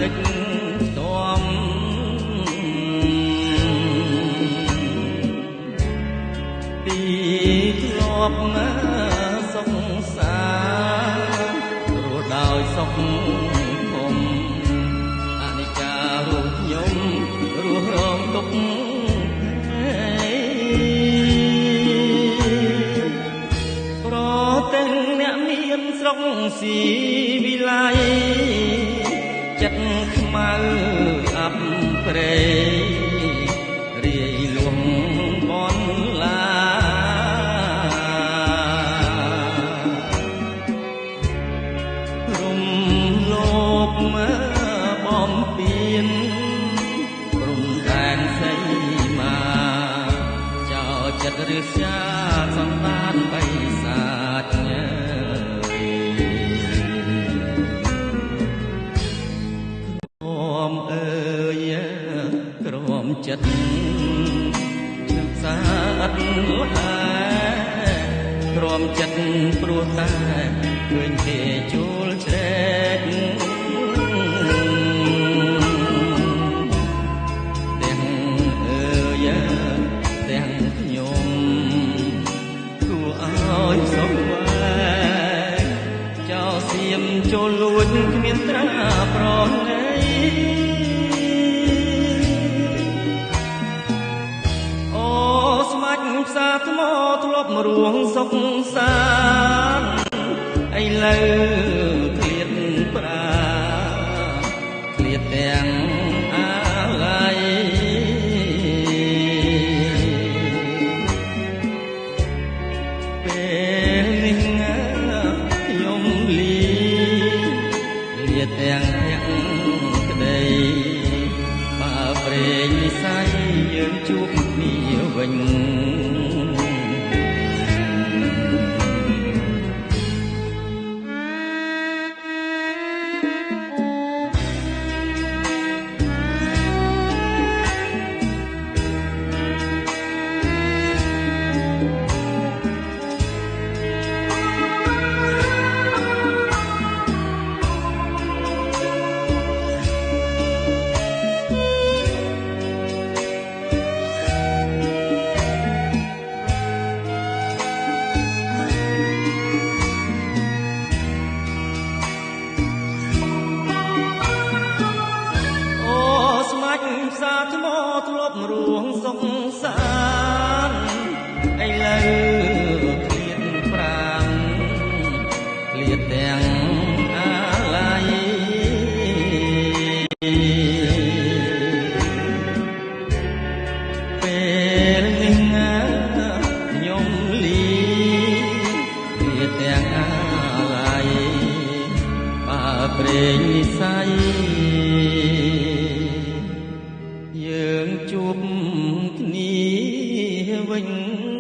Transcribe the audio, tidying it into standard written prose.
កិច្ចស្ទាំពីធ្លាប់ណាសុខសារស់ដោយសុខធំអនិច្ចារូបខ្ញុំរស់រងទុក្ខប្រតែងអ្នកមានស្រុកស៊ីវិល័យចិត្តខ្មៅអាប់ប្រេរាយលួងបនឡារំលោភមកបំពេញព្រំដែនសីមាចោលចិត្តរឹស្យាសន្តានបិសាចញើចិត្តខ្ញុំសាអត់ឡាព្រមចិត្តព្រោះតែឃើញគេជួលជ្រែកទាំងអើយទាំងខ្ញុំគួរឲ្យសុខវែងចោលសៀមចូលលួចគ្មានត្រាប្រណីផ្សារថ្មធ្លាប់រួងសុខសាន្តឥឡូវឃ្លាតប្រាឃ្លាតទាំងអាល័យពេលនេះខ្ញុំលីលាទាំងភក្តីបើព្រេងនិស័យយើងជួបគ្នាវិញផ្សារថ្មធ្លាប់រួងសុខសាន្តឥឡូវឃ្លាតប្រាំឃ្លាតទាំងអាល័យពេលនេះខ្ញុំលីឃ្លាតទាំងអាល័យបើព្រេងនិស័យយើងជួបគ្នាវិញ